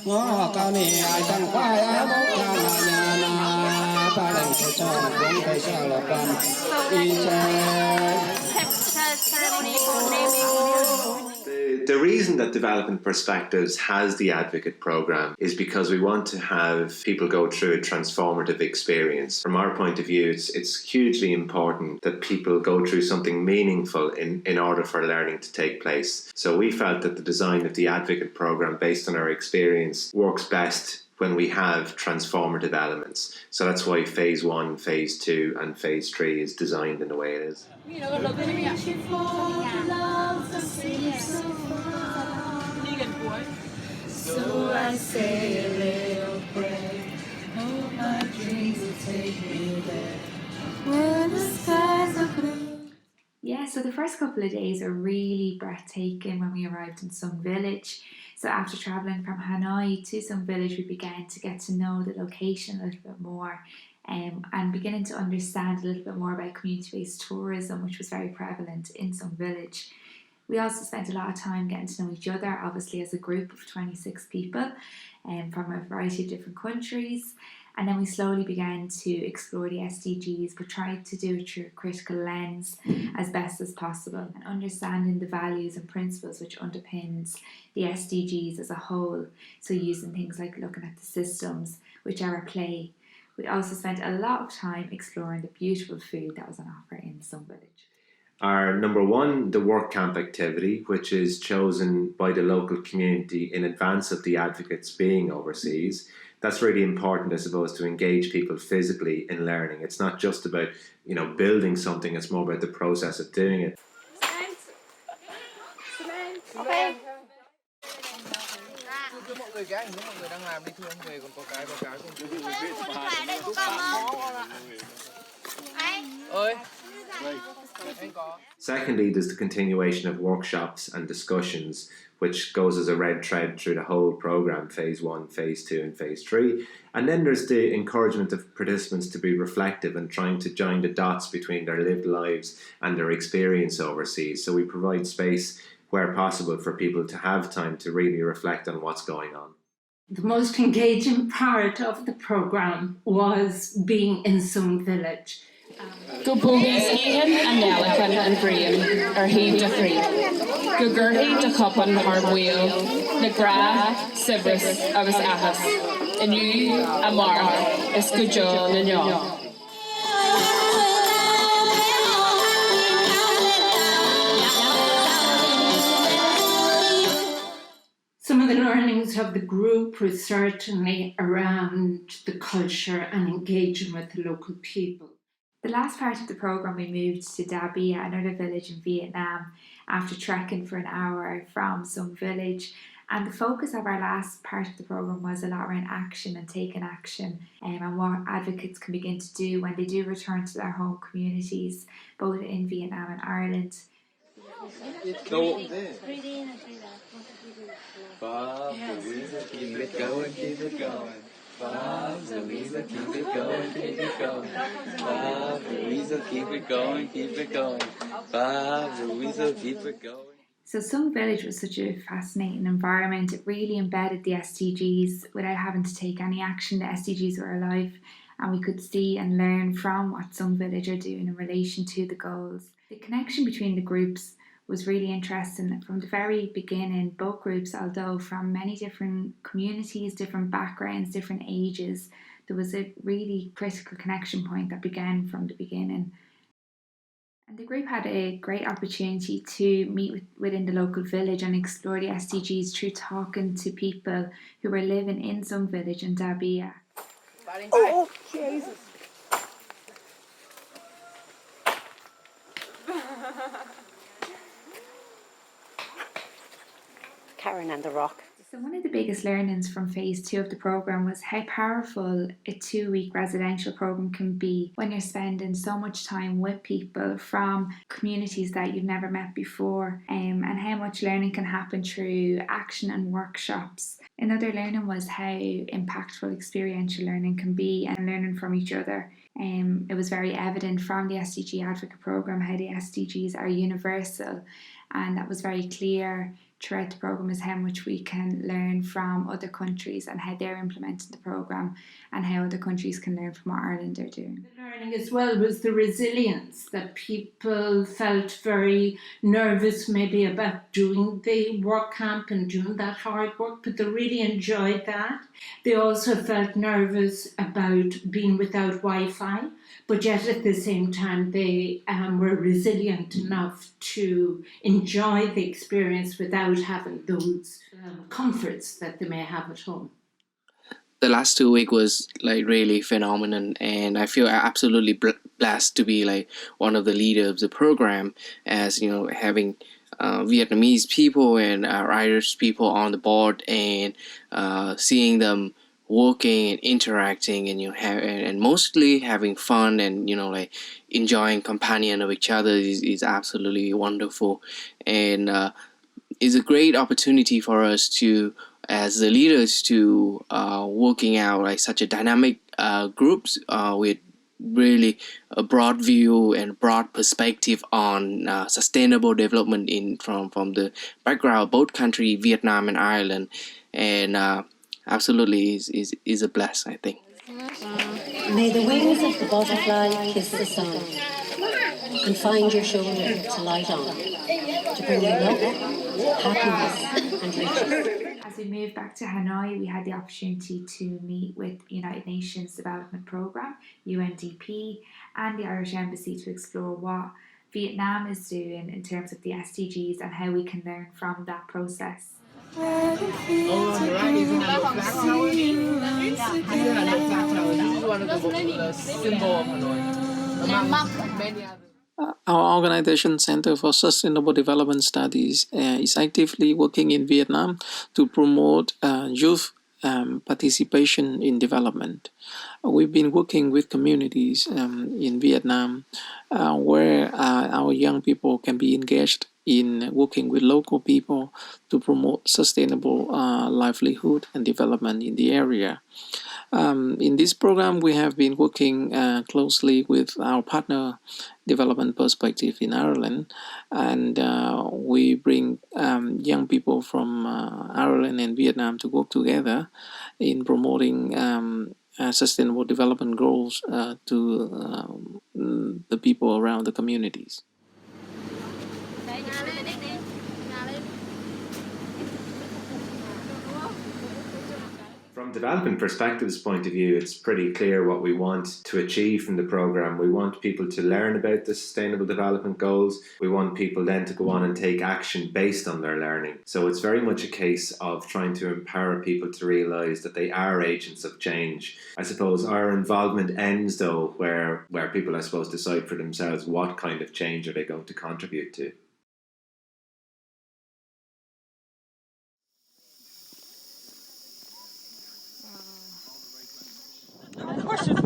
Ceremony for naming. The reason that Development Perspectives has the Advocate Programme is because we want to have people go through a transformative experience. From our point of view, it's hugely important that people go through something meaningful in order for learning to take place. So we felt that the design of the Advocate Programme, based on our experience, works best when we have transformative elements. So that's why Phase 1, Phase 2 and Phase 3 is designed in the way it is. So I say a little prayer, hope my dreams will take me there, where the skies are blue. Yeah, so the first couple of days are really breathtaking when we arrived in Sung Village. So after travelling from Hanoi to Sung Village, we began to get to know the location a little bit more and beginning to understand a little bit more about community-based tourism, which was very prevalent in Sung Village. We also spent a lot of time getting to know each other, obviously as a group of 26 people from a variety of different countries. And then we slowly began to explore the SDGs, but tried to do it through a critical lens as best as possible, and understanding the values and principles which underpins the SDGs as a whole. So using things like looking at the systems which are at play. We also spent a lot of time exploring the beautiful food that was on offer in Sung Village. Our number one, the work camp activity, which is chosen by the local community in advance of the advocates being overseas. That's really important, I suppose, to engage people physically in learning. It's not just about, building something, it's more about the process of doing it. Okay. Secondly, there's the continuation of workshops and discussions, which goes as a red thread through the whole programme, Phase 1, Phase 2 and Phase 3. And then there's the encouragement of participants to be reflective and trying to join the dots between their lived lives and their experience overseas. So we provide space where possible for people to have time to really reflect on what's going on. The most engaging part of the programme was being in Sung Village. Go bogus Ian and Nelican and Brian are heaved a free. Go gurhi to cup hard wheel. Na gra, Sibris, agus ahas. And you, Amar, is good John and y'all. Some of the learnings of the group were certainly around the culture and engaging with the local people. The last part of the programme, we moved to Da Bia, another village in Vietnam, after trekking for an hour from Sung Village. And the focus of our last part of the programme was a lot around action and taking action and what advocates can begin to do when they do return to their home communities, both in Vietnam and Ireland. Keep it going, keep it going. Bob, Louisa, keep it going, keep it going. Bob, Louisa, keep it going, keep it going. Bob, Louisa, keep it going. So Sung Village was such a fascinating environment. It really embedded the SDGs without having to take any action. The SDGs were alive and we could see and learn from what Sung Village are doing in relation to the goals. The connection between the groups was really interesting from the very beginning. Both groups, although from many different communities, different backgrounds, different ages, there was a really critical connection point that began from the beginning. And the group had a great opportunity to meet within the local village and explore the SDGs through talking to people who were living in Sung Village in Da Bia. Oh, Jesus. Karen and the Rock. So one of the biggest learnings from Phase 2 of the programme was how powerful a 2-week residential programme can be when you're spending so much time with people from communities that you've never met before, and how much learning can happen through action and workshops. Another learning was how impactful experiential learning can be and learning from each other. It was very evident from the SDG Advocate Programme how the SDGs are universal, and that was very clear throughout the programme is how much we can learn from other countries and how they're implementing the programme and how other countries can learn from what Ireland are doing. The learning as well was the resilience that people felt very nervous maybe about doing the work camp and doing that hard work, but they really enjoyed that. They also felt nervous about being without Wi-Fi, but yet at the same time they were resilient enough to enjoy the experience without having those comforts that they may have at home. The last 2 weeks was like really phenomenal, and I feel absolutely blessed to be like one of the leaders of the program, as you know, having Vietnamese people and Irish people on the board, and seeing them working and interacting, and and mostly having fun, and like enjoying companion of each other is absolutely wonderful, and is a great opportunity for us to, as the leaders, to working out like such a dynamic groups with really a broad view and broad perspective on sustainable development from the background of both country, Vietnam and Ireland, and absolutely is a bless, I think. May the wings of the butterfly kiss the sun and find your shoulder to light on, to bring you luck, happiness and riches. As we moved back to Hanoi, we had the opportunity to meet with United Nations Development Programme, UNDP, and the Irish Embassy to explore what Vietnam is doing in terms of the SDGs and how we can learn from that process. Our organization, Center for Sustainable Development Studies, is actively working in Vietnam to promote youth participation in development. We've been working with communities in Vietnam where our young people can be engaged in working with local people to promote sustainable livelihood and development in the area. In this program, we have been working closely with our partner Development Perspective in Ireland, and we bring young people from Ireland and Vietnam to work together in promoting sustainable development goals to the people around the communities. From Development Perspectives' point of view, it's pretty clear what we want to achieve from the programme. We want people to learn about the Sustainable Development Goals. We want people then to go on and take action based on their learning. So it's very much a case of trying to empower people to realise that they are agents of change. I suppose our involvement ends though where people, I suppose, decide for themselves what kind of change are they going to contribute to. Question.